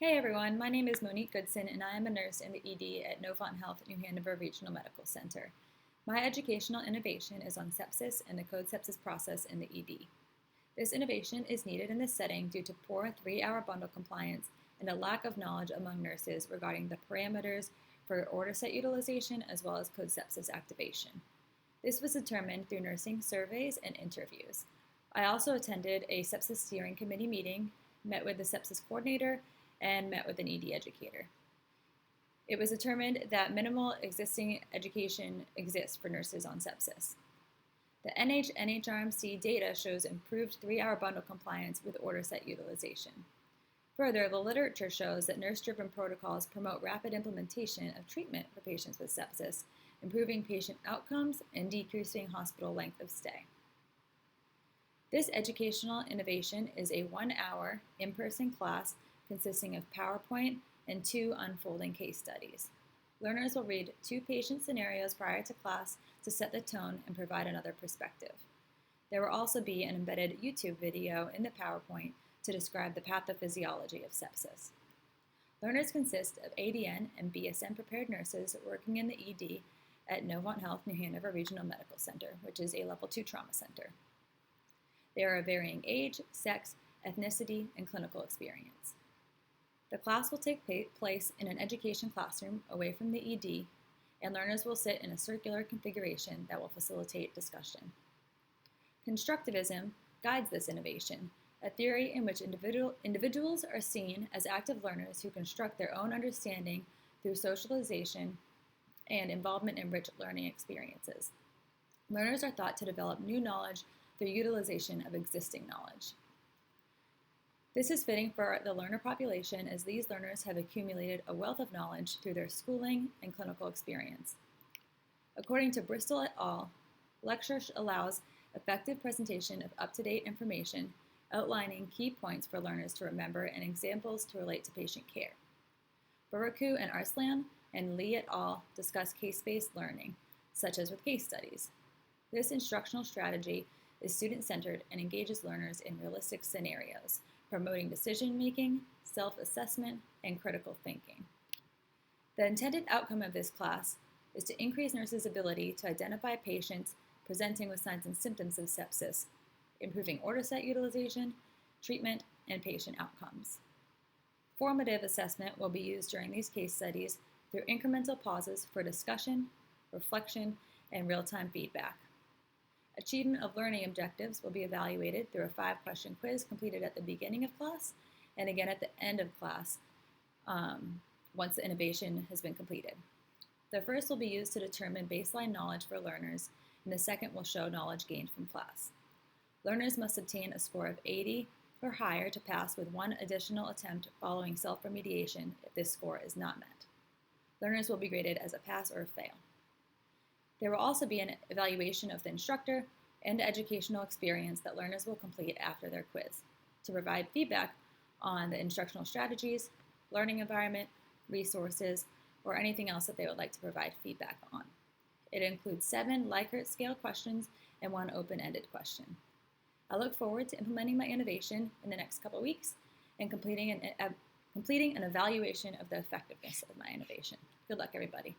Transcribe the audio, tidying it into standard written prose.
Hey everyone, my name is Monique Goodson and I am a nurse in the ED at Novant Health New Hanover Regional Medical Center. My educational innovation is on sepsis and the code sepsis process in the ED. This innovation is needed in this setting due to poor 3-hour bundle compliance and a lack of knowledge among nurses regarding the parameters for order set utilization as well as code sepsis activation. This was determined through nursing surveys and interviews. I also attended a sepsis steering committee meeting, met with the sepsis coordinator, and met with an ED educator. It was determined that minimal existing education exists for nurses on sepsis. The NHRMC data shows improved 3-hour bundle compliance with order set utilization. Further, the literature shows that nurse-driven protocols promote rapid implementation of treatment for patients with sepsis, improving patient outcomes and decreasing hospital length of stay. This educational innovation is a 1-hour in-person class consisting of PowerPoint and 2 unfolding case studies. Learners will read 2 patient scenarios prior to class to set the tone and provide another perspective. There will also be an embedded YouTube video in the PowerPoint to describe the pathophysiology of sepsis. Learners consist of ADN and BSN prepared nurses working in the ED at Novant Health New Hanover Regional Medical Center, which is a Level 2 trauma center. They are of varying age, sex, ethnicity, and clinical experience. The class will take place in an education classroom away from the ED, and learners will sit in a circular configuration that will facilitate discussion. Constructivism guides this innovation, a theory in which individuals are seen as active learners who construct their own understanding through socialization and involvement in rich learning experiences. Learners are thought to develop new knowledge through utilization of existing knowledge. This is fitting for the learner population as these learners have accumulated a wealth of knowledge through their schooling and clinical experience. According to Bristol et al., lecture allows effective presentation of up-to-date information, outlining key points for learners to remember and examples to relate to patient care. Buraku and Arslan and Lee et al. Discuss case-based learning, such as with case studies. This instructional strategy is student-centered and engages learners in realistic scenarios, promoting decision-making, self-assessment, and critical thinking. The intended outcome of this class is to increase nurses' ability to identify patients presenting with signs and symptoms of sepsis, improving order set utilization, treatment, and patient outcomes. Formative assessment will be used during these case studies through incremental pauses for discussion, reflection, and real-time feedback. Achievement of learning objectives will be evaluated through a 5-question quiz completed at the beginning of class and again at the end of class once the innovation has been completed. The first will be used to determine baseline knowledge for learners, and the second will show knowledge gained from class. Learners must obtain a score of 80 or higher to pass with 1 additional attempt following self-remediation if this score is not met. Learners will be graded as a pass or a fail. There will also be an evaluation of the instructor and the educational experience that learners will complete after their quiz to provide feedback on the instructional strategies, learning environment, resources, or anything else that they would like to provide feedback on. It includes 7 Likert scale questions and 1 open-ended question. I look forward to implementing my innovation in the next couple weeks and completing an evaluation of the effectiveness of my innovation. Good luck, everybody.